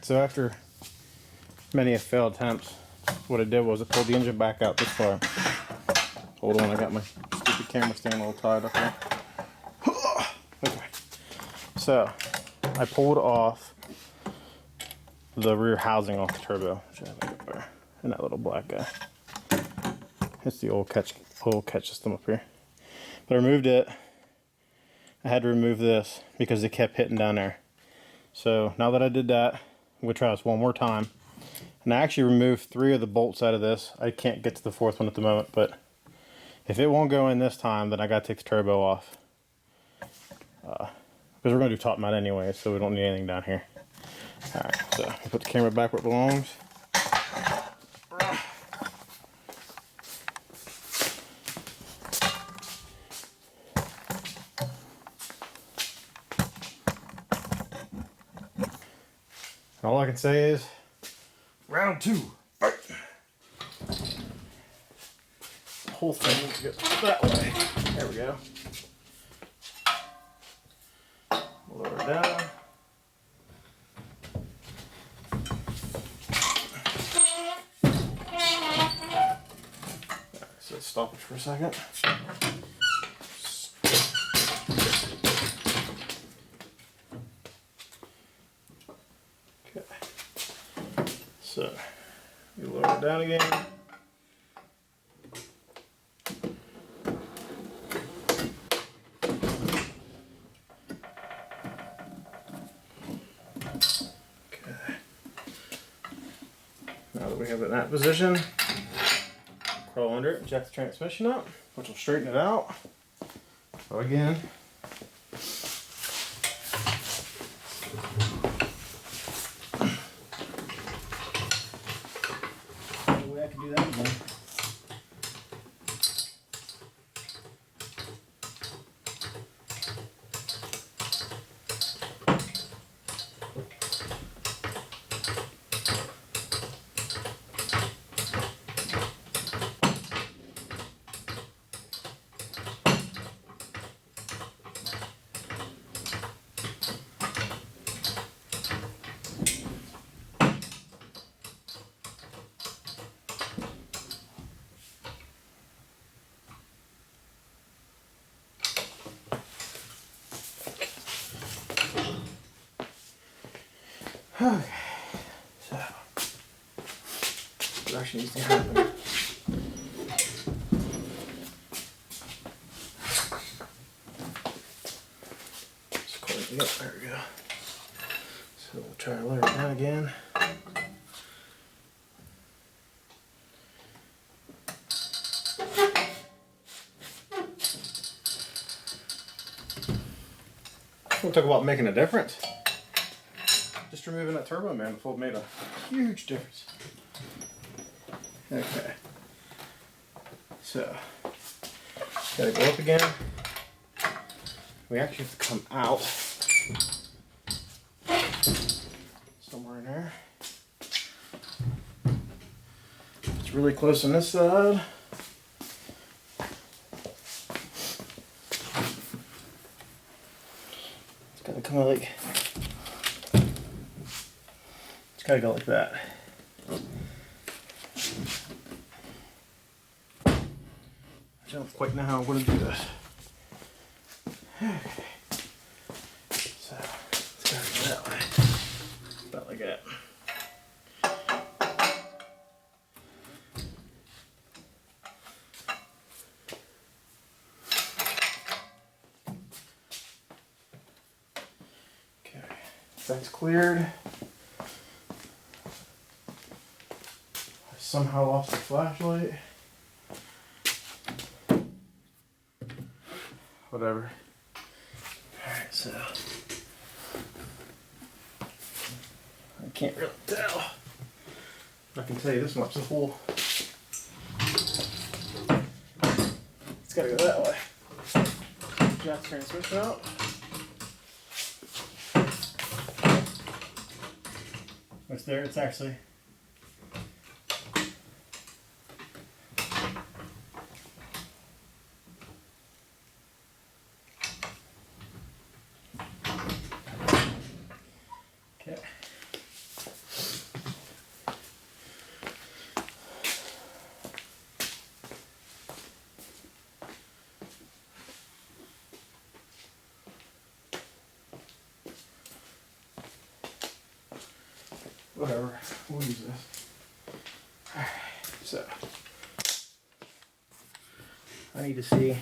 so after many failed attempts, what I did was I pulled the engine back out this far. Hold on, I got my stupid camera stand a little tied up here. Okay, so I pulled off the rear housing off the turbo, which I have up there, and that little black guy. It's the old catch system up here. But I removed it. I had to remove this because it kept hitting down there. So now that I did that, I'm gonna try this one more time. And I actually removed 3 of the bolts out of this. I can't get to the 4th one at the moment, but if it won't go in this time, then I gotta take the turbo off. Because we're gonna do top mount anyway, so we don't need anything down here. Alright, so I'll put the camera back where it belongs. All I can say is, round 2, fight! The whole thing needs to go that way. There we go. Lower it down. Alright, so let's stop it for a second. Okay. So, you lower it down again. Okay. Now that we have it in that position, crawl under it, jack the transmission up, which will straighten it out. So again, I can do that again. Okay, so what actually needs to happen? Just close it up. There we go. So we'll try to lower it down again. We'll talk about making a difference. Just removing that turbo manifold made a huge difference. Okay. So, gotta go up again. We actually have to come out somewhere in there. It's really close on this side. It's gotta come out like. Gotta go like that. I don't quite know how I'm going to do this. Okay. So, it's gotta go that way. About like that. Okay, that's cleared. Somehow lost the flashlight. Whatever. Alright, so I can't really tell. I can tell you this much, the hole. It's gotta go that way. Jack transmission out. What's there? It's actually whatever. We'll use this. Alright, so I need to see.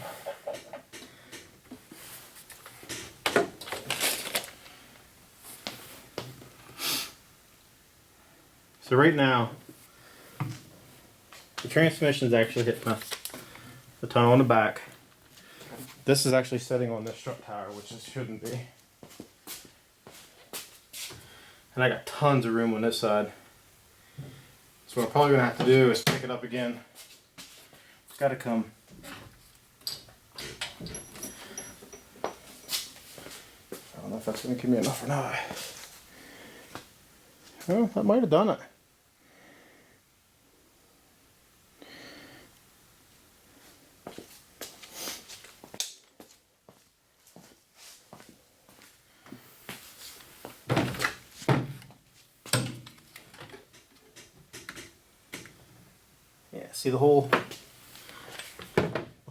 So right now, the transmission's actually hitting the tunnel on the back. This is actually sitting on this strut tower, which it shouldn't be. And I got tons of room on this side. So what I'm probably gonna have to do is pick it up again. It's gotta come. I don't know if that's gonna give me enough or not. Well, that might have done it. Yeah, see the whole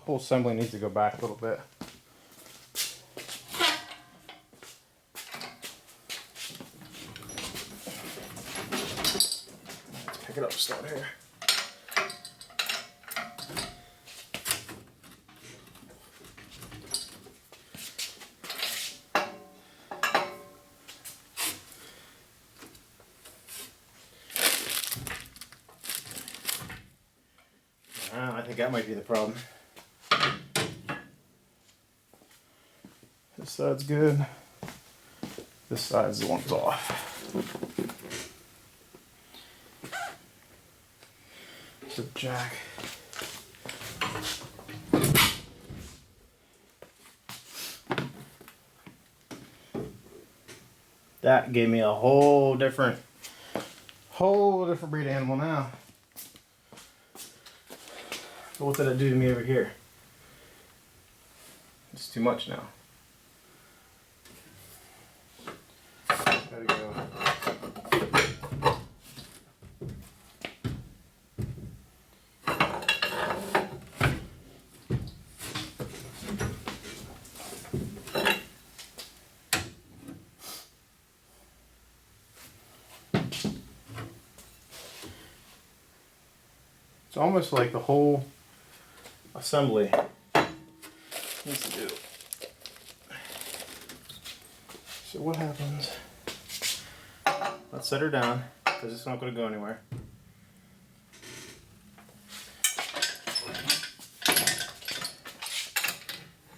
assembly needs to go back a little bit. Let's pick it up, start here. I think that might be the problem. This side's good. This side's the one that's off. So jack. That gave me a whole different breed animal now. So what did it do to me over here? It's too much now. Gotta go. It's almost like the whole assembly needs to do. So what happens? Let's set her down because it's not going to go anywhere.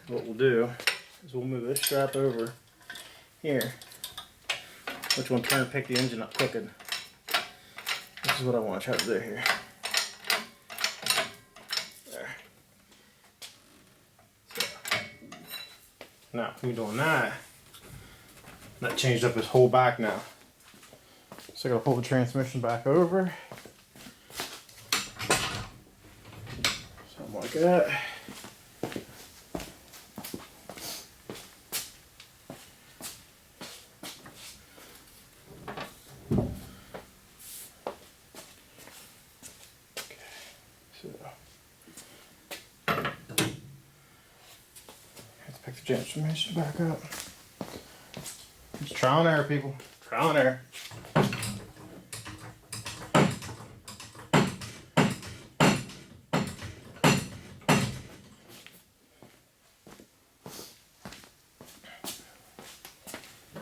What we'll do is we'll move this strap over here, which will in turn pick the engine up crooked. This is what I want to try to do here. Now, we're doing that. That changed up his whole back now. So I gotta pull the transmission back over. Something like that. Okay, so pick the transmission back up. Just trial and error, people. Trial and error.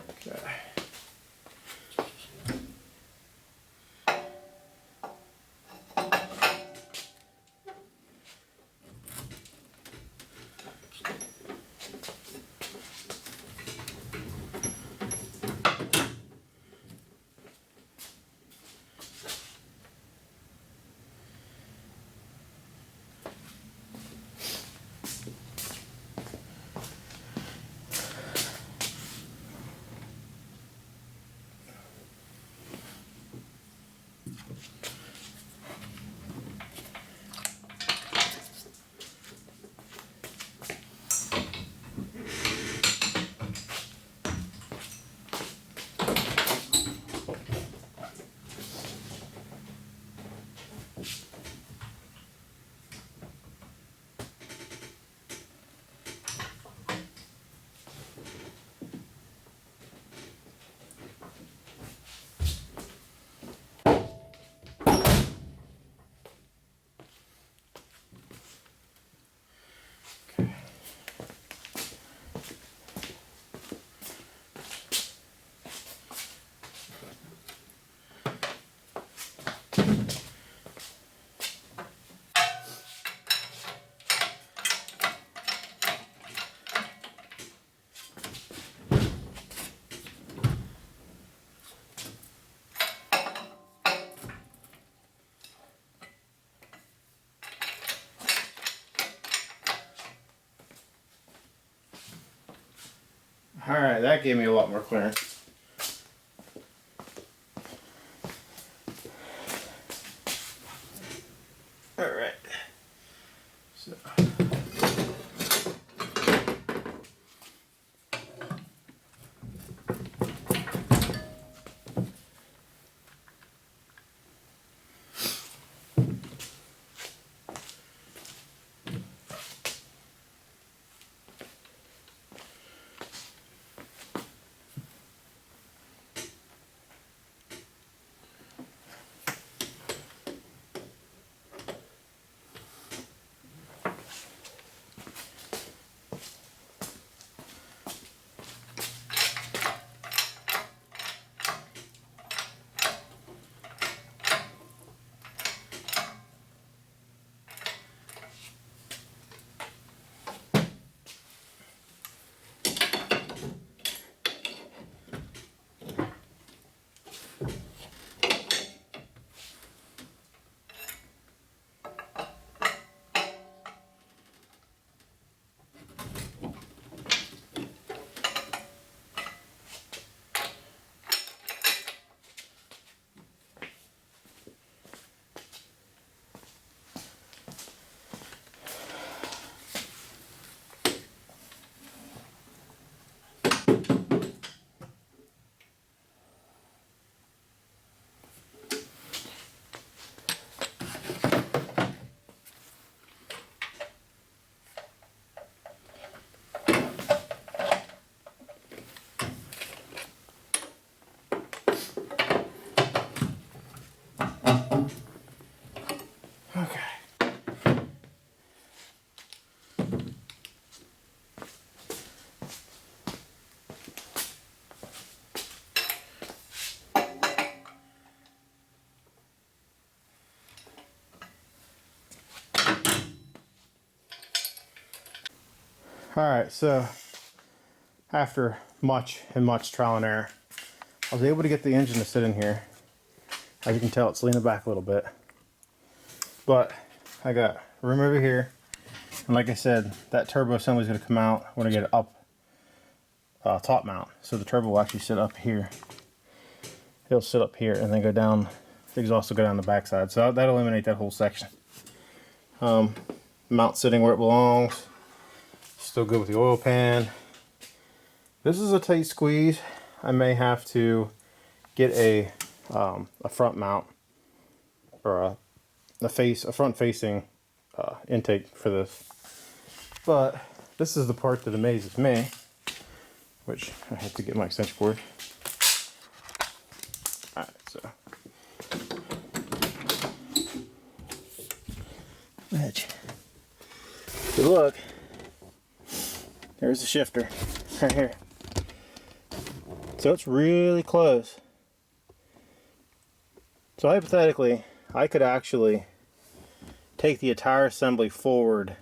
Okay. Alright, that gave me a lot more clearance. Alright. So. Alright, so after much trial and error, I was able to get the engine to sit in here. As you can tell, it's leaning back a little bit. But I got room over here. And like I said, that turbo assembly is going to come out when I get it up top mount. So the turbo will actually sit up here. It'll sit up here and then go down. The exhaust will go down the backside. So that'll eliminate that whole section. Mount sitting where it belongs. Still good with the oil pan. This is a tight squeeze. I may have to get a front mount or a front facing intake for this. But this is the part that amazes me, which I have to get my extension cord. Alright, so edge. Good look. There's the shifter right here. So it's really close. So hypothetically, I could actually take the entire assembly forward.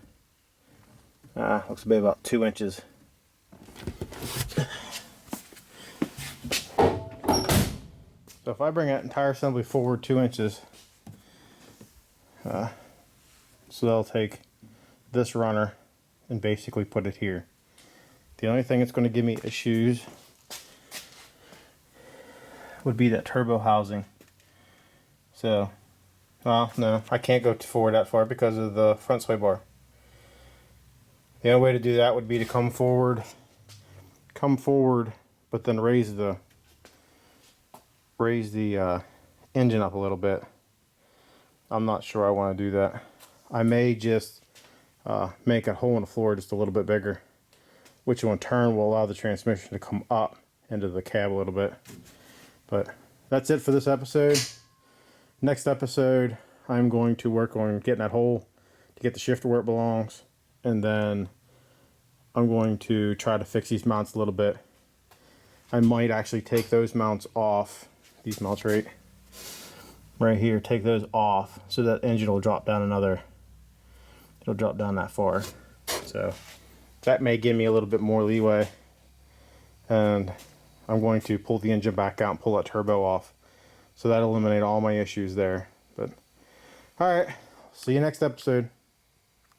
Looks to be about 2 inches. So if I bring that entire assembly forward 2 inches, so they'll take this runner and basically put it here. The only thing that's going to give me issues would be that turbo housing. So, well, no, I can't go forward that far because of the front sway bar. The only way to do that would be to come forward, but then raise the engine up a little bit. I'm not sure I want to do that. I may just make a hole in the floor just a little bit bigger, which in turn will allow the transmission to come up into the cab a little bit. But that's it for this episode. Next episode, I'm going to work on getting that hole to get the shifter where it belongs, and then I'm going to try to fix these mounts a little bit. I might actually take those mounts off, these mounts right here, take those off so that engine will drop down it'll drop down that far. So that may give me a little bit more leeway, and I'm going to pull the engine back out and pull that turbo off. So that'll eliminate all my issues there. But alright, see you next episode.